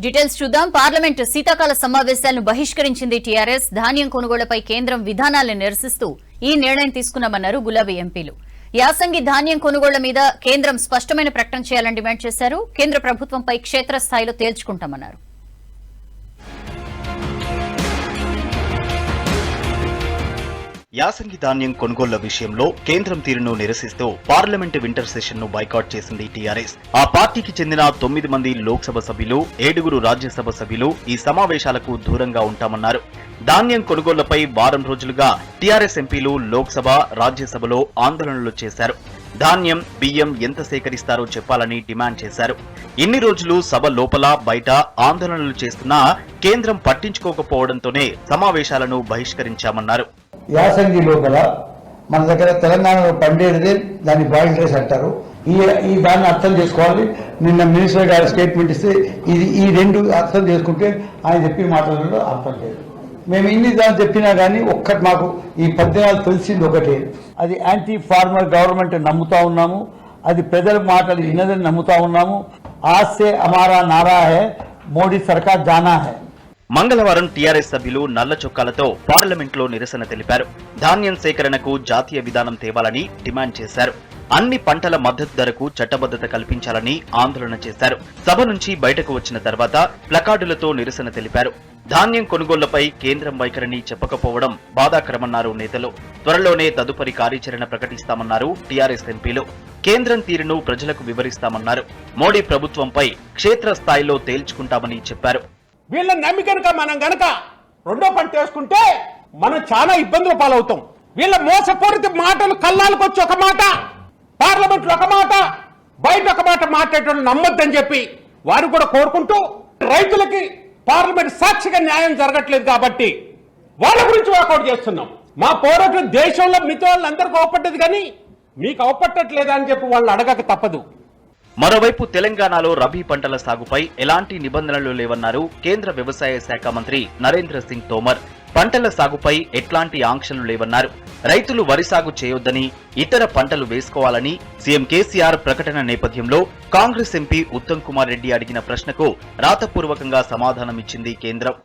Details చూద్దాం. Parliament శీతాకాల సమావేశాలను బహిష్కరించింది టీఆర్ఎస్. ధాన్యం కొనుగోళ్లపై కేంద్రం విధానాలను నిరసిస్తూ ఈ నిర్ణయం తీసుకున్నామన్నారు గులాబీ ఎంపీలు. యాసంగి ధాన్యం కొనుగోళ్ల మీద కేంద్రం స్పష్టమైన ప్రకటన చేయాలని డిమాండ్ చేశారు. కేంద్ర ప్రభుత్వంపై క్షేత్రస్థాయిలో తేల్చుకుంటామన్నారు. యాసంగి ధాన్యం కొనుగోళ్ల విషయంలో కేంద్రం తీరును నిరసిస్తూ పార్లమెంటు వింటర్ సెషన్ ను బైకాట్ చేసింది టీఆర్ఎస్. ఆ పార్టీకి చెందిన 9 మంది లోక్సభ సభ్యులు, 7 రాజ్యసభ సభ్యులు ఈ సమావేశాలకు దూరంగా ఉంటామన్నారు. ధాన్యం కొనుగోళ్లపై వారం రోజులుగా టీఆర్ఎస్ ఎంపీలు లోక్సభ, రాజ్యసభలో ఆందోళనలు చేశారు. ధాన్యం, బియ్యం ఎంత సేకరిస్తారో చెప్పాలని డిమాండ్ చేశారు. ఇన్ని రోజులు సభ లోపల బయట ఆందోళనలు చేస్తున్నా కేంద్రం పట్టించుకోకపోవడంతోనే సమావేశాలను బహిష్కరించామన్నారు. యాసంగి లోపల మన దగ్గర తెలంగాణలో పండేదే దాన్ని బాయిల్డ్ రైస్ అంటారు. ఈ దాన్ని అర్థం చేసుకోవాలి. నిన్న మినిస్టర్ గారు స్టేట్మెంట్ ఇస్తే ఈ రెండు అర్థం చేసుకుంటే ఆయన చెప్పిన మాటలలో అర్థం లేదు. మేము ఇన్ని దాన్ని చెప్పినా కానీ ఒక్కటి మాకు ఈ 14 తెలిసింది ఒకటే, అది యాంటీ ఫార్మర్ గవర్నమెంట్ నమ్ముతా ఉన్నాము. అది ప్రజల మాటలు విన్నదని నమ్ముతా ఉన్నాము. ఆస్సే అమారా నారా హై, మోడీ సర్కార్ జానా హై. మంగళవారం టీఆర్ఎస్ సభ్యులు నల్ల చొక్కాలతో పార్లమెంట్లో నిరసన తెలిపారు. ధాన్యం సేకరణకు జాతీయ విధానం తేవాలని డిమాండ్ చేశారు. అన్ని పంటల మద్దతు ధరకు చట్టబద్దత కల్పించాలని ఆందోళన చేశారు. సభ నుంచి బయటకు వచ్చిన తర్వాత ప్లకార్డులతో నిరసన తెలిపారు. ధాన్యం కొనుగోళ్లపై కేంద్రం వైఖరిని చెప్పకపోవడం బాధాకరమన్నారు నేతలు. త్వరలోనే తదుపరి కార్యాచరణ ప్రకటిస్తామన్నారు టీఆర్ఎస్ ఎంపీలు. కేంద్రం తీరును ప్రజలకు వివరిస్తామన్నారు. మోడీ ప్రభుత్వంపై క్షేత్రస్థాయిలో తేల్చుకుంటామని చెప్పారు. వీళ్ళ నమ్మి కనుక మనం గనక రెండో పంట వేసుకుంటే మనం చాలా ఇబ్బందులు పాలవుతాం. వీళ్ళ మోసపూరిత మాటలు కళ్ళాలకు వచ్చి ఒక మాట, పార్లమెంట్ లో ఒక మాట, బయట ఒక మాట మాట్లాడేటోళ్ళు నమ్మొద్దని చెప్పి వారు కూడా కోరుకుంటూ, రైతులకి పార్లమెంట్ సాక్షిగా న్యాయం జరగట్లేదు కాబట్టి వాళ్ళ గురించి వాకౌట్ చేస్తున్నాం. మా పోరాటం దేశంలో మిగతా వాళ్ళందరికీ అవపడ్డది కానీ మీకు అవపట్టట్లేదా అని చెప్పి వాళ్ళు అడగక తప్పదు. మరోవైపు తెలంగాణలో రబీ పంటల సాగుపై ఎలాంటి నిబంధనలు లేవన్నారు కేంద్ర వ్యవసాయ శాఖ మంత్రి నరేంద్ర సింగ్ తోమర్. పంటల సాగుపై ఎట్లాంటి ఆంక్షలు లేవన్నారు. రైతులు వరి సాగు చేయొద్దని, ఇతర పంటలు వేసుకోవాలని సీఎం కేసీఆర్ ప్రకటన నేపథ్యంలో కాంగ్రెస్ ఎంపీ ఉత్తమ్ కుమార్ రెడ్డి అడిగిన ప్రశ్నకు రాతపూర్వకంగా సమాధానమిచ్చింది కేంద్రం.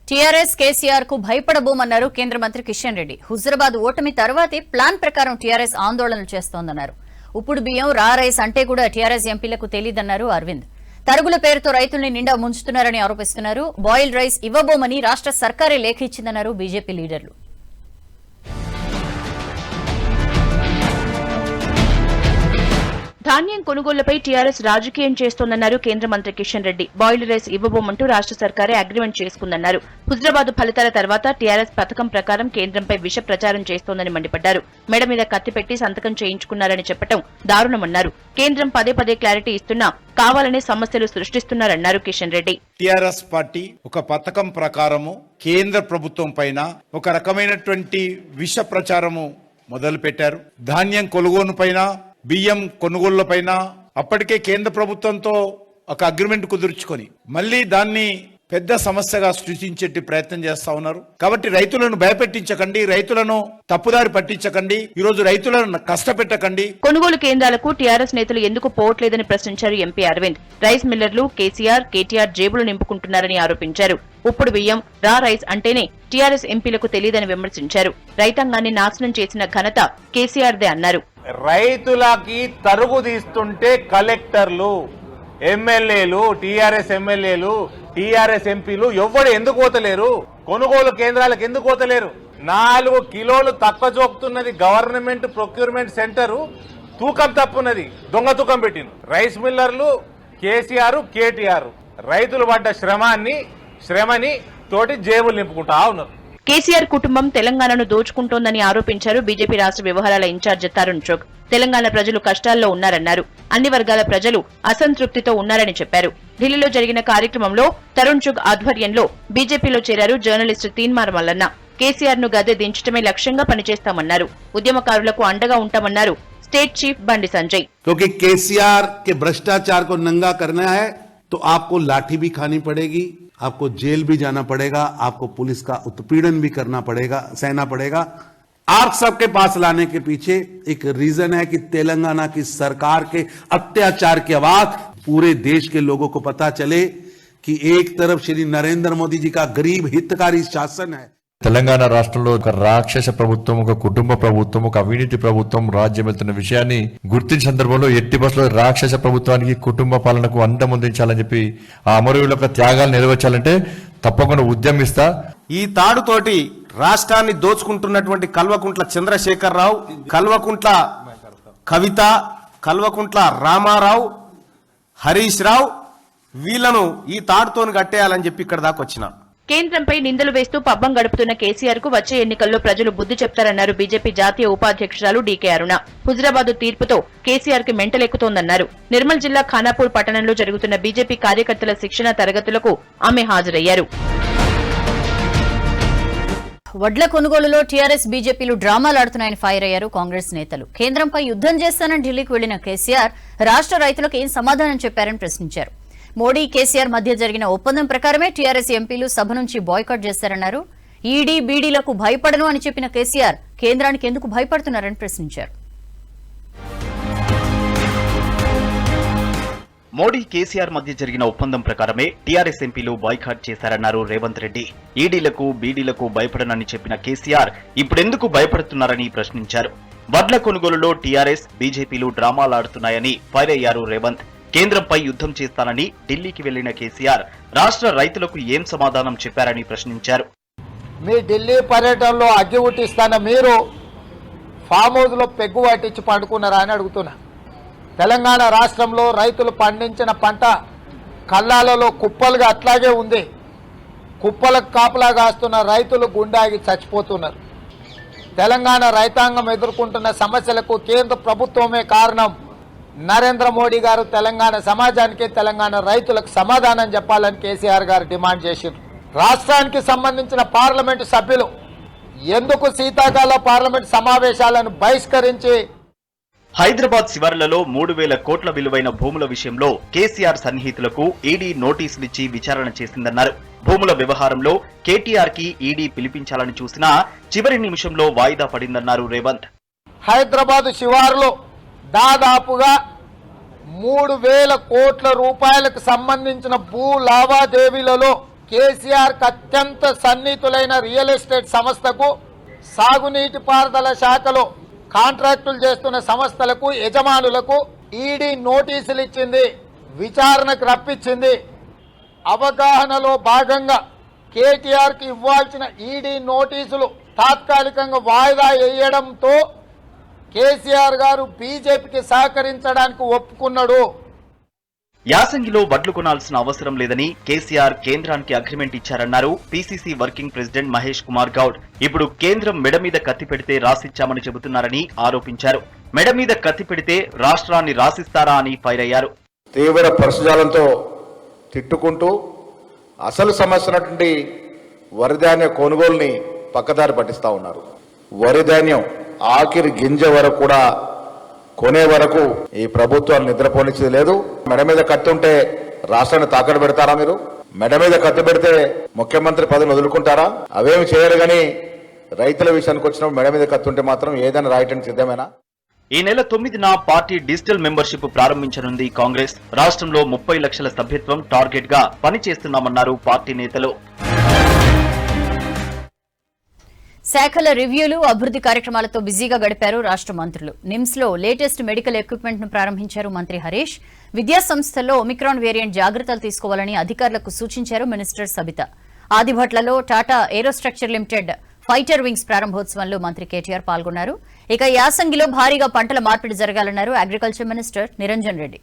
టీఆర్ఎస్ కేసీఆర్ కు భయపడబోమన్నారు కేంద్ర మంత్రి కిషన్ రెడ్డి. హుజరాబాద్ ఓటమి తర్వాతే ప్లాన్ ప్రకారం టీఆర్ఎస్ ఆందోళనలు చేస్తోందన్నారు. ఉప్పుడు బియ్యం, రా రైస్ అంటే కూడా టీఆర్ఎస్ ఎంపీలకు తెలియదన్నారు అరవింద్. తరుగుల పేరుతో రైతుల్ని నిండా ముంచుతున్నారని ఆరోపిస్తున్నారు. బాయిల్డ్ రైస్ ఇవ్వబోమని రాష్ట్ర సర్కారే లేఖ ఇచ్చిందన్నారు బీజేపీ లీడర్లు. ధాన్యం కొనుగోళ్లపై టీఆర్ఎస్ రాజకీయం చేస్తోందన్నారు కేంద్ర మంత్రి కిషన్ రెడ్డి. బాయిల్డ్ రైస్ ఇవ్వబోమంటూ రాష్ట్ర సర్కారే అగ్రిమెంట్ చేసుకుందన్నారు. హుజరాబాద్ ఫలితాల తర్వాత టీఆర్ఎస్ పథకం ప్రకారం కేంద్రంపై విష ప్రచారం చేస్తోందని మండిపడ్డారు. మెడ మీద కత్తి పెట్టి సంతకం చేయించుకున్నారని చెప్పడం దారుణమన్నారు. కేంద్రం పదే క్లారిటీ ఇస్తున్నా కావాలనే సమస్యలు సృష్టిస్తున్నారన్నారు కిషన్ రెడ్డి. టీఆర్ఎస్ పార్టీ ఒక పథకం ప్రకారము కేంద్ర ప్రభుత్వం పైన ఒక రకమైనటువంటి విష ప్రచారము మొదలు పెట్టారు. ధాన్యం కొనుగోలు పైన, బియ్యం కొనుగోళ్ల పైన అప్పటికే కేంద్ర ప్రభుత్వంతో ఒక అగ్రిమెంట్ కుదుర్చుకొని మళ్లీ దాన్ని పెద్ద సమస్యగా సృష్టించే ప్రయత్నం చేస్తా ఉన్నారు. కాబట్టి రైతులను భయపెట్టించకండి, రైతులను తప్పుదారి పట్టించకండి, ఈ రోజు రైతులను కష్టపెట్టకండి. కొనుగోలు కేంద్రాలకు టీఆర్ఎస్ నేతలు ఎందుకు పోవట్లేదని ప్రశ్నించారు ఎంపీ అరవింద్. రైస్ మిల్లర్లు కేసీఆర్, కేటీఆర్ జేబులు నింపుకుంటున్నారని ఆరోపించారు. ఉప్పుడు బియ్యం, రా రైస్ అంటేనే టీఆర్ఎస్ ఎంపీలకు తెలియదని విమర్శించారు. రైతాంగాన్ని నాశనం చేసిన ఘనత కేసీఆర్దే అన్నారు. రైతులకి తరుగు తీస్తుంటే కలెక్టర్లు, ఎమ్మెల్యేలు, టీఆర్ఎస్ ఎమ్మెల్యేలు, టీఆర్ఎస్ ఎంపీలు ఎవ్వడు ఎందుకు పోతలేరు? కొనుగోలు కేంద్రాలకు ఎందుకు పోతలేరు? 4 కిలోలు తక్కువ జోకుతున్నది గవర్నమెంట్ ప్రొక్యూర్మెంట్ సెంటర్, తూకం తప్పున్నది, దొంగ తూకం పెట్టింది. రైస్ మిల్లర్లు కేసీఆర్, కేటీఆర్ రైతులు పడ్డ శ్రమని తోటి జేబులు నింపుకుంటా ఉన్నారు. కేసీఆర్ కుటుంబం తెలంగాణను దోచుకుంటోందని ఆరోపించారు బీజేపీ రాష్ట్ర వ్యవహారాల ఇన్ఛార్జ్ తరుణ్ చుగ్. తెలంగాణ ప్రజలు కష్టాల్లో ఉన్నారన్నారు. అన్ని వర్గాల ప్రజలు అసంతృప్తితో ఉన్నారని చెప్పారు. ఢిల్లీలో జరిగిన కార్యక్రమంలో తరుణ్ చుగ్ ఆధ్వర్యంలో బీజేపీలో చేరారు జర్నలిస్టు తీన్మార్ మల్లన్న. కేసీఆర్ ను గద్దె దించడమే లక్ష్యంగా పనిచేస్తామన్నారు. ఉద్యమకారులకు అండగా ఉంటామన్నారు స్టేట్ చీఫ్ బండి సంజయ్. क्योंकि केसीआर के भ्रष्टाचार को नंगा करना है तो आपको लाठी भी खानी पड़ेगी, आपको जेल भी जाना पड़ेगा, आपको पुलिस का उत्पीड़न भी करना पड़ेगा, सहना पड़ेगा, आप सबके पास लाने के पीछे एक रीजन है कि तेलंगाना की सरकार के अत्याचार की आवाज पूरे देश के लोगों को पता चले कि एक तरफ श्री नरेंद्र मोदी जी का गरीब हितकारी शासन है, తెలంగాణ రాష్ట్రంలో ఒక రాక్షస ప్రభుత్వం, ఒక కుటుంబ ప్రభుత్వం, ఒక అవినీతి ప్రభుత్వం రాజ్యం వెళ్తున్న విషయాన్ని గుర్తించిన సందర్భంలో ఎట్టి బస్సులో రాక్షస ప్రభుత్వానికి కుటుంబ పాలనకు అంతమొందించాలని చెప్పి ఆ అమరవీరుల యొక్క త్యాగాలు నెరవేర్చాలంటే తప్పకుండా ఉద్యమిస్తా. ఈ తాడుతోటి రాష్ట్రాన్ని దోచుకుంటున్నటువంటి కల్వకుంట్ల చంద్రశేఖరరావు, కల్వకుంట్ల కవిత, కల్వకుంట్ల రామారావు, హరీష్ రావు వీళ్లను ఈ తాడుతోని కట్టేయాలని చెప్పి ఇక్కడ దాకా వచ్చిన. కేంద్రంపై నిందలు వేస్తూ పబ్బం గడుపుతున్న కేసీఆర్ కు వచ్చే ఎన్నికల్లో ప్రజలు బుద్ధి చెప్తారన్నారు బీజేపీ జాతీయ ఉపాధ్యక్షురాలు డీకే అరుణ. హుజరాబాద్ తీర్పుతో కేసీఆర్ కి మెంటలెక్కుతోందన్నారు. నిర్మల్ జిల్లా ఖానాపూర్ పట్టణంలో జరుగుతున్న బీజేపీ కార్యకర్తల శిక్షణ తరగతులకు ఆమె హాజరయ్యారు. వడ్ల కొనుగోలులో టీఆర్ఎస్ బీజేపీలు డ్రామాలాడుతున్నాయని ఫైర్ అయ్యారు కాంగ్రెస్ నేతలు. కేంద్రంపై యుద్దం చేస్తానని ఢిల్లీకి వెళ్లిన కేసీఆర్ రాష్ట్ర రైతులకు ఏం సమాధానం చెప్పారని ప్రశ్నించారు. మోడీ కేసీఆర్ మధ్య జరిగిన ఒప్పందం ప్రకారమే టీఆర్ఎస్ ఎంపీలు సభ నుంచి బాయ్కాట్ చేశారన్నారు. ఈడీ బీడీలకు భయపడను అని చెప్పిన కేసీఆర్ కేంద్రానికి ఎందుకు భయపడుతున్నారని ప్రశ్నించారు. మోడీ కేసీఆర్ మధ్య జరిగిన ఒప్పందం ప్రకారమే టీఆర్ఎస్ ఎంపీలు బాయ్కాట్ చేశారన్నారు రేవంత్ రెడ్డి. ఈడీలకు బీడీలకు భయపడనని చెప్పిన కేసీఆర్ ఇప్పుడెందుకు భయపడుతున్నారని ప్రశ్నించారు. వడ్ల కొనుగోలులో టీఆర్ఎస్ బీజేపీలు డ్రామాలాడుతున్నాయని ఫైర్ అయ్యారు రేవంత్. కేంద్రంపై యుద్దం చేస్తానని ఢిల్లీకి వెళ్లిన కేసీఆర్ రాష్ట్ర రైతులకు ఏం సమాధానం చెప్పారని ప్రశ్నించారు. మీ ఢిల్లీ పర్యటనలో అగ్గి ఉట్టిస్తాన మీరు ఫామ్ హౌస్ లో పెగ్గు పట్టించి పండుకున్నారా అని అడుగుతున్నా. తెలంగాణ రాష్ట్రంలో రైతులు పండించిన పంట కళ్ళాలలో కుప్పలుగా అట్లాగే ఉంది. కుప్పలకు కాపలా కాస్తున్న రైతులు గుండాగి చచ్చిపోతున్నారు. తెలంగాణ రైతాంగం ఎదుర్కొంటున్న సమస్యలకు కేంద్ర ప్రభుత్వమే కారణం. నరేంద్ర మోడీ గారు తెలంగాణ సమాజానికి, తెలంగాణ రైతులకు సమాధానం చెప్పాలని కేసీఆర్ గారు డిమాండ్ చేశారు. రాష్ట్రానికి సంబంధించిన పార్లమెంటు సభ్యులు ఎందుకు శీతాకాల పార్లమెంటు సమావేశాలను బహిష్కరించి హైదరాబాద్ శివార్లలో 3,000 కోట్ల విలువైన భూముల విషయంలో కేసీఆర్ సన్నిహితులకు ఈడీ నోటీసులిచ్చి విచారణ చేసిందన్నారు. భూముల వ్యవహారంలో కేటీఆర్ కి ఈడీ పిలిపించాలని చూసినా చివరి నిమిషంలో వాయిదా పడిందన్నారు రేవంత్. హైదరాబాద్ శివారులో దాదాపుగా 3,000 కోట్ల రూపాయలకు సంబంధించిన భూ లావాదేవీలలో కేసీఆర్ అత్యంత సన్నిహితులైన రియల్ ఎస్టేట్ సంస్థకు, సాగునీటి పారుదల శాఖలో కాంట్రాక్టులు చేస్తున్న సంస్థలకు, యజమానులకు ఈడీ నోటీసులు ఇచ్చింది, విచారణకు రప్పించింది. అవగాహనలో భాగంగా కేటీఆర్ కి ఇవ్వాల్సిన ఈడీ నోటీసులు తాత్కాలికంగా వాయిదా వేయడంతో కేసీఆర్ గారు బీజేపీకి సహకరించడానికి ఒప్పుకున్నాడు. యాసంగిలో వడ్లు కొనాల్సిన అవసరం లేదని కేసీఆర్ కేంద్రానికి అగ్రిమెంట్ ఇచ్చారన్నారు PCC working president Mahesh Kumar Goud. ఇప్పుడు కేంద్రం మెడ మీద కత్తి పెడితే రాసిచ్చామని చెబుతున్నారని ఆరోపించారు. మెడ మీద కత్తి పెడితే రాష్ట్రాన్ని రాసిస్తారా అని ఫైర్ అయ్యారు. తీవ్ర పరశుజాలంతో తిట్టుకుంటూ అసలు సమస్య వరిధాన్య కొనుగోలుని పక్కదారి పట్టిస్తా ఉన్నారు. వరిధాన్యం ఆఖరి గింజ వరకు కూడా కొనే వరకు ఈ ప్రభుత్వాలు నిద్రపోనిచ్చేది లేదు. మెడ మీద కత్తి ఉంటే రాష్ట్రాన్ని తాకట్టు పెడతారా? మీరు మెడ మీద కత్తి పెడితే ముఖ్యమంత్రి పదవిని వదులుకుంటారా? అవేమి చేయరు. కానీ రైతుల విషయానికి వచ్చినప్పుడు మెడ మీద కత్తి ఉంటే మాత్రం ఏదైనా రాయటానికి సిద్ధమేనా? ఈ నెల 9న పార్టీ డిజిటల్ మెంబర్షిప్ ప్రారంభించనుంది కాంగ్రెస్. రాష్ట్రంలో 30 లక్షల సభ్యత్వం టార్గెట్ గా పనిచేస్తున్నామన్నారు పార్టీ నేతలు. శాఖల రివ్యూలు, అభివృద్ధి కార్యక్రమాలతో బిజీగా గడిపారు రాష్ట్ర మంత్రులు. నిమ్స్ లో లేటెస్ట్ మెడికల్ ఎక్విప్మెంట్ ను ప్రారంభించారు మంత్రి హరీష్. విద్యా సంస్థల్లో ఒమిక్రాన్ వేరియంట్ జాగ్రత్తలు తీసుకోవాలని అధికారులకు సూచించారు మినిస్టర్ సబితా. ఆదిభట్లలో Tata aerostructure limited fighter wings ప్రారంభోత్సవంలో మంత్రి కేటీఆర్ పాల్గొన్నారు. ఇక యాసంగిలో భారీగా పంటల మార్పిడి జరగాలన్నారు agriculture minister Niranjan Reddy.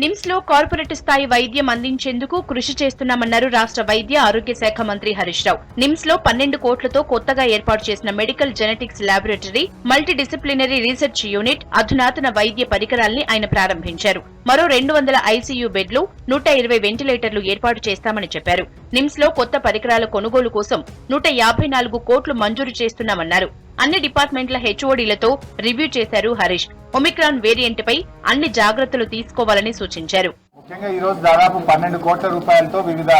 NIMS లో కార్పొరేట్ స్థాయి వైద్యం అందించేందుకు కృషి చేస్తున్నామన్నారు రాష్ట్ర వైద్య ఆరోగ్య శాఖ మంత్రి హరీష్ రావు. నిమ్స్ లో 12 కోట్లతో కొత్తగా ఏర్పాటు చేసిన medical genetics laboratory, multi disciplinary research unit, అధునాతన వైద్య పరికరాల్ని ఆయన ప్రారంభించారు. మరో 200 ఐసీయూ బెడ్లు, 120 వెంటిలేటర్లు ఏర్పాటు చేస్తామని చెప్పారు. నిమ్స్ లో కొత్త పరికరాల కొనుగోలు కోసం 154 కోట్లు మంజూరు చేస్తున్నామన్నారు. అన్ని డిపార్ట్మెంట్ల హెచ్ఓడీలతో రివ్యూ చేశారు హరీష్. ఒమిక్రాన్ వేరియంట్ పై అన్ని జాగ్రత్తలు తీసుకోవాలని సూచించారు. ముఖ్యంగా ఈ రోజు దాదాపు 12 కోట్ల రూపాయలతో వివిధ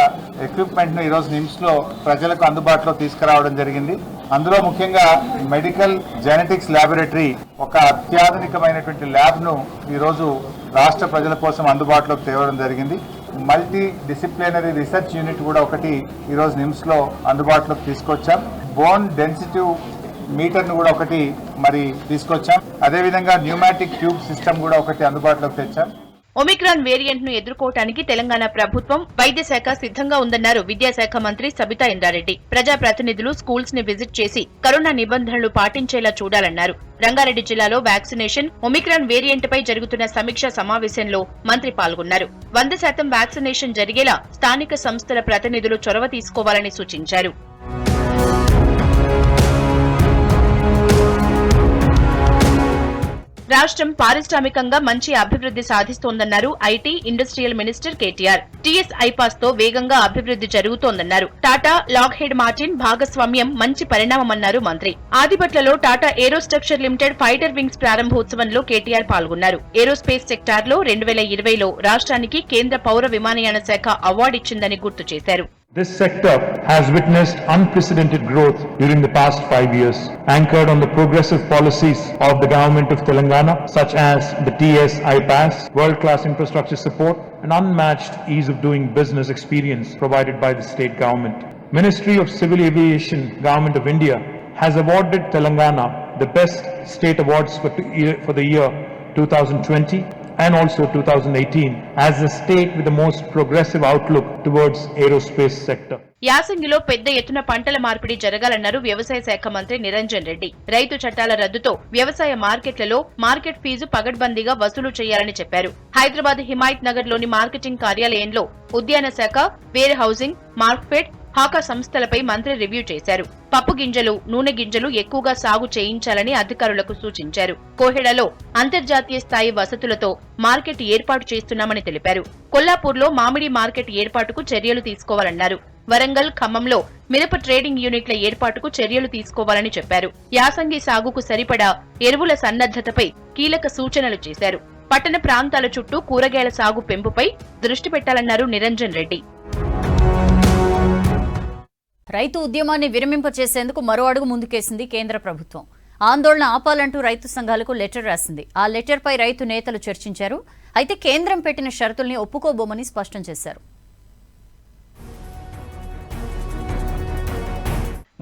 ఎక్విప్మెంట్ ను ఈ రోజు నిమ్స్ లో ప్రజలకు అందుబాటులో తీసుకురావడం జరిగింది. అందులో ముఖ్యంగా మెడికల్ జెనెటిక్స్ ల్యాబొరేటరీ, ఒక అత్యాధునికమైనటువంటి ల్యాబ్ ను ఈ రోజు రాష్ట్ర ప్రజల కోసం అందుబాటులోకి తేవడం జరిగింది. మల్టీ డిసిప్లినరీ రీసెర్చ్ యూనిట్ కూడా ఒకటి ఈ రోజు నిమ్స్ లో అందుబాటులోకి తీసుకొచ్చాం. బోన్ డెన్సిటీ మీటర్ ను కూడా ఒకటి మరి తీసుకొచ్చాం. అదేవిధంగా న్యూమాటిక్ ట్యూబ్ సిస్టమ్ కూడా ఒకటి అందుబాటులోకి తెచ్చాం. ఒమిక్రాన్ వేరియంట్ ను ఎదుర్కోవటానికి తెలంగాణ ప్రభుత్వం వైద్య శాఖ సిద్ధంగా ఉందన్నారు విద్యాశాఖ మంత్రి సబితా ఇంద్రారెడ్డి. ప్రజాప్రతినిధులు స్కూల్స్ ని విజిట్ చేసి కరోనా నిబంధనలు పాటించేలా చూడాలన్నారు. రంగారెడ్డి జిల్లాలో వ్యాక్సినేషన్, ఒమిక్రాన్ వేరియంట్ పై జరుగుతున్న సమీక్షా సమావేశంలో మంత్రి పాల్గొన్నారు. 100% వ్యాక్సినేషన్ జరిగేలా స్థానిక సంస్థల ప్రతినిధులు చొరవ తీసుకోవాలని సూచించారు. రాష్ట్రం పారిశ్రామికంగా మంచి అభివృద్ధి సాధిస్తోందన్నారు IT, industrial minister KTR. TS iPASS తో వేగంగా అభివృద్ధి జరుగుతోందన్నారు. టాటా, లాక్హెడ్ మార్టిన్ భాగస్వామ్యం మంచి పరిణామమన్నారు మంత్రి. ఆదిపట్లలో Tata aerostructure limited fighter wings ప్రారంభోత్సవంలో కేటీఆర్ పాల్గొన్నారు. ఏరోస్పేస్ సెక్టార్లో 2020లో రాష్ట్రానికి కేంద్ర పౌర విమానయాన శాఖ అవార్డిచ్చిందని గుర్తు చేశారు. This sector has witnessed unprecedented growth during the past 5 years, anchored on the progressive policies of the government of Telangana, such as the TS iPass, world-class infrastructure support, and unmatched ease of doing business experience provided by the state government. Ministry of Civil Aviation, Government of India, has awarded Telangana the best state awards for the year 2020 and also 2018 as the state with the most progressive outlook towards aerospace sector. యాసంగిలో పెద్ద ఎత్తున పంటల మార్పిడి జరగాలన్నారు వ్యవసాయ శాఖ మంత్రి నిరంజన్ రెడ్డి. రైతు చట్టాల రద్దుతో వ్యవసాయ మార్కెట్లలో మార్కెట్ ఫీజు పగడ్బందీగా వసూలు చేయాలని చెప్పారు. హైదరాబాద్ హిమాయత్ నగర్ లోని మార్కెటింగ్ కార్యాలయంలో ఉద్యాన శాఖ, వేర్ హౌసింగ్, మార్క్ఫెడ్, హాకా సంస్థలపై మంత్రి రివ్యూ చేశారు. పప్పు గింజలు, నూనె గింజలు ఎక్కువగా సాగు చేయించాలని అధికారులకు సూచించారు. కోహెడలో అంతర్జాతీయ స్థాయి వసతులతో మార్కెట్ ఏర్పాటు చేస్తున్నామని తెలిపారు. కొల్లాపూర్లో మామిడి మార్కెట్ ఏర్పాటుకు చర్యలు తీసుకోవాలన్నారు. వరంగల్, ఖమ్మంలో మిరప ట్రేడింగ్ యూనిట్ల ఏర్పాటుకు చర్యలు తీసుకోవాలని చెప్పారు. యాసంగి సాగుకు సరిపడా ఎరువుల సన్నద్ధతపై కీలక సూచనలు చేశారు. పట్టణ ప్రాంతాల చుట్టూ కూరగాయల సాగు పెంపుపై దృష్టి పెట్టాలన్నారు నిరంజన్ రెడ్డి. రైతు ఉద్యమాన్ని విరమింపచేసేందుకు మరో అడుగు ముందుకేసింది కేంద్ర ప్రభుత్వం. ఆందోళన ఆపాలంటూ రైతు సంఘాలకు లెటర్ రాసింది. ఆ లెటర్పై రైతు నేతలు చర్చించారు. అయితే కేంద్రం పెట్టిన షరతుల్ని ఒప్పుకోబోమని స్పష్టం చేశారు.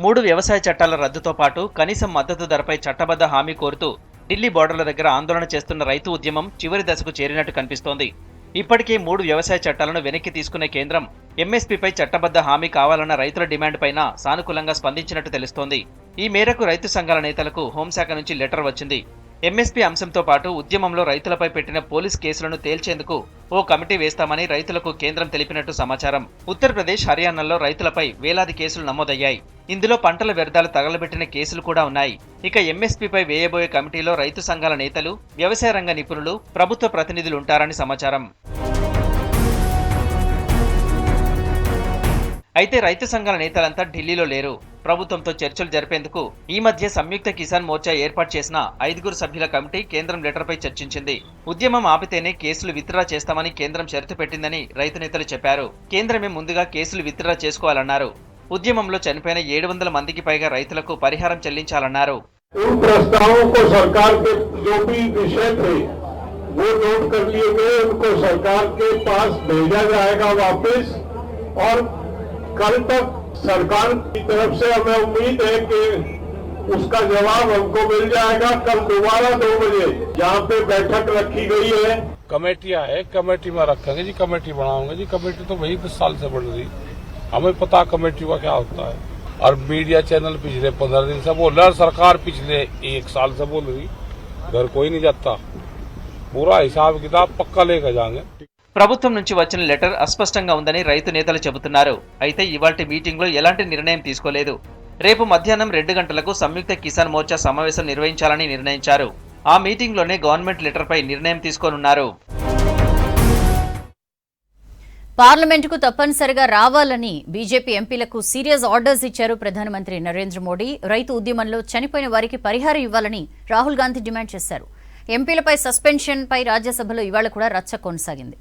3 వ్యవసాయ చట్టాల రద్దుతో పాటు కనీస మద్దతు ధరపై చట్టబద్ధ హామీ కోరుతూ ఢిల్లీ బోర్డర్ల దగ్గర ఆందోళన చేస్తున్న రైతు ఉద్యమం చివరి దశకు చేరినట్టు కనిపిస్తోంది. ఇప్పటికే 3 వ్యవసాయ చట్టాలను వెనక్కి తీసుకునే కేంద్రం ఎంఎస్పీపై చట్టబద్ధ హామీ కావాలన్న రైతుల డిమాండ్ పైన సానుకూలంగా స్పందించినట్టు తెలుస్తోంది. ఈ మేరకు రైతు సంఘాల నేతలకు హోంశాఖ నుంచి లెటర్ వచ్చింది. ఎంఎస్పీ అంశంతో పాటు ఉద్యమంలో రైతులపై పెట్టిన పోలీస్ కేసులను తేల్చేందుకు ఓ కమిటీ వేస్తామని రైతులకు కేంద్రం తెలిపినట్టు సమాచారం. ఉత్తరప్రదేశ్, హర్యానాలో రైతులపై వేలాది కేసులు నమోదయ్యాయి. ఇందులో పంటల వ్యర్థాలు తగలబెట్టిన కేసులు కూడా ఉన్నాయి. ఇక ఎంఎస్పీపై వేయబోయే కమిటీలో రైతు సంఘాల నేతలు, వ్యవసాయ రంగ నిపుణులు, ప్రభుత్వ ప్రతినిధులు ఉంటారని సమాచారం. అయితే రైతు సంఘాల నేతలంతా ఢిల్లీలో లేరు. ప్రభుత్వంతో చర్చలు జరిపేందుకు ఈ మధ్య సంయుక్త కిసాన్ మోర్చా ఏర్పాటు చేసిన 5 సభ్యుల కమిటీ కేంద్రం లెటర్పై చర్చించింది. ఉద్యమం ఆపితేనే కేసులు విత్డ్రా చేస్తామని కేంద్రం షరతు పెట్టిందని రైతు నేతలు చెప్పారు. కేంద్రమే ముందుగా కేసులు విత్డ్రా చేసుకోవాలన్నారు. ఉద్యమంలో చనిపోయిన 700 మందికి పైగా రైతులకు పరిహారం చెల్లించాలన్నారు. कल तक सरकार की तरफ से हमें उम्मीद है कि उसका जवाब हमको मिल जाएगा. कल दोबारा 2 बजे जहाँ पे बैठक रखी गई है, कमेटियां है, कमेटी में रखेंगे जी, कमेटी बनाओगे जी. कमेटी तो वही 10 साल से बन रही, हमें पता कमेटी का क्या होता है. और मीडिया चैनल पिछले 15 दिन से बोल रहा है, सरकार पिछले 1 साल से बोल रही, घर कोई नहीं जाता. पूरा हिसाब किताब पक्का लेकर जाएंगे. ప్రభుత్వం నుంచి వచ్చిన లెటర్ అస్పష్టంగా ఉందని రైతు నేతలు చెబుతున్నారు. అయితే ఇవాల్టి మీటింగ్లో ఎలాంటి నిర్ణయం తీసుకోలేదు. రేపు మధ్యాహ్నం 2 గంటలకు సంయుక్త కిసాన్ మోర్చా సమావేశం నిర్వహించాలని నిర్ణయించారు. ఆ మీటింగ్లోనే గవర్నమెంట్ లెటర్పై నిర్ణయం తీసుకోనున్నారు. పార్లమెంటుకు తప్పనిసరిగా రావాలని బీజేపీ ఎంపీలకు సీరియస్ ఆర్డర్స్ ఇచ్చారు ప్రధానమంత్రి నరేంద్ర మోడీ. రైతు ఉద్యమంలో చనిపోయిన వారికి పరిహారం ఇవ్వాలని రాహుల్ గాంధీ డిమాండ్ చేశారు. ఎంపీలపై సస్పెన్షన్ పై రాజ్యసభలో ఇవాళ కూడా రచ్చ కొనసాగింది.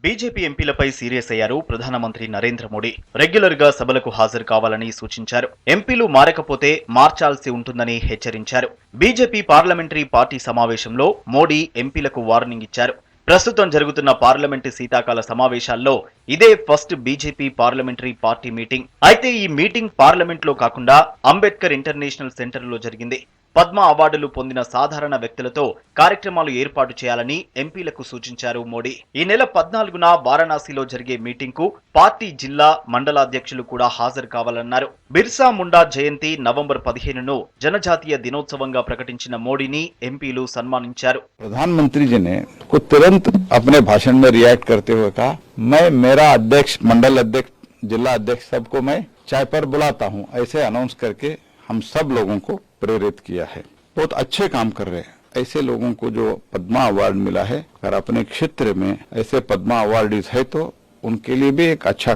బీజేపీ ఎంపీలపై సీరియస్ అయ్యారు ప్రధానమంత్రి నరేంద్ర మోడీ. రెగ్యులర్ గా సభలకు హాజరు కావాలని సూచించారు. ఎంపీలు మారకపోతే మార్చాల్సి ఉంటుందని హెచ్చరించారు. బీజేపీ పార్లమెంటరీ పార్టీ సమావేశంలో మోడీ ఎంపీలకు వార్నింగ్ ఇచ్చారు. ప్రస్తుతం జరుగుతున్న పార్లమెంటు శీతాకాల సమావేశాల్లో ఇదే first BJP parliamentary party meeting. అయితే ఈ మీటింగ్ పార్లమెంట్లో కాకుండా అంబేద్కర్ ఇంటర్నేషనల్ సెంటర్లో జరిగింది. పద్మ అవార్డులు పొందిన సాధారణ వ్యక్తులతో కార్యక్రమాలు ఏర్పాటు చేయాలని ఎంపీలకు సూచించారు మోడీ. ఈ నెల 14న వారణాసిలో జరిగే మీటింగ్ కు పార్టీ జిల్లా మండలాధ్యక్షులు కూడా హాజరు కావాలన్నారు. బిర్సా ముండా జయంతి నవంబర్ 15ను జనజాతీయ దినోత్సవంగా ప్రకటించిన మోడీని ఎంపీలు సన్మానించారు. प्रधानमंत्री जी ने को तुरंत अपने भाषण में रिएक्ट करते हुए कहा, मैं मेरा अध्यक्ष, मंडल अध्यक्ष, जिला अध्यक्ष सबको मैं चाय पर बुलाता हूं, ऐसे अनाउंस करके हम सब लोगों को प्रेरित किया है. बहुत अच्छे काम कर रहे हैं. ऐसे लोगों को जो पद्मा अवार्ड मिला है, अगर अपने क्षेत्र में ऐसे पद्मा अवार्डीज है तो उनके लिए भी एक अच्छा,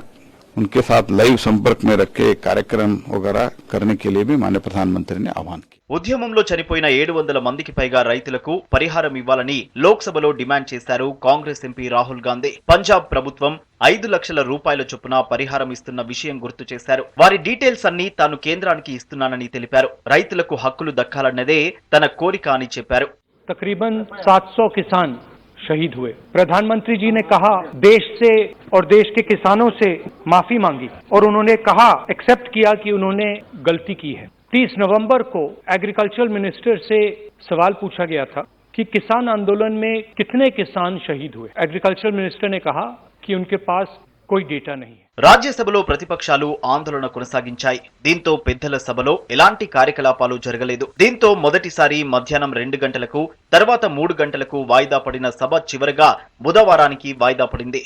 उनके साथ लाइव संपर्क में रख के कार्यक्रम वगैरह करने के लिए भी माननीय प्रधानमंत्री ने आह्वान किया. ఉద్యమంలో చనిపోయిన 700 మందికి పైగా రైతులకు పరిహారం ఇవ్వాలని లోక్సభలో డిమాండ్ చేశారు కాంగ్రెస్ ఎంపీ రాహుల్ గాంధీ. పంజాబ్ ప్రభుత్వం 5 లక్షల రూపాయల చొప్పున పరిహారం ఇస్తున్న విషయం గుర్తు చేశారు. వారి డీటెయిల్స్ అన్ని తాను కేంద్రానికి ఇస్తున్నానని తెలిపారు. రైతులకు హక్కులు దక్కాలన్నదే తన కోరిక అని చెప్పారు. तकरीबन 700 किसान शहीद हुए. प्रधानमंत्री जी ने कहा देश से और देश के किसानों से माफी मांगी और उन्होंने कहा, एक्सेप्ट किया कि उन्होंने गलती की है. 30 नवंबर को एग्रीकल्चर मिनिस्टर से सवाल पूछा गया था कि किसान आंदोलन में कितने किसान शहीद हुए. एग्रीकल्चर मिनिस्टर ने कहा कि उनके पास कोई डेटा नहीं है. రాజ్యసభలో ప్రతిపక్షాలు ఆందోళన కొనసాగించాయి. దీంతో పెద్దల సభలో ఎలాంటి కార్యకలాపాలు జరగలేదు. దీంతో మొదటిసారి మధ్యాహ్నం 2 గంటలకు, తర్వాత 3 గంటలకు వాయిదా పడిన సభ చివరగా బుధవారానికి వాయిదా పడింది.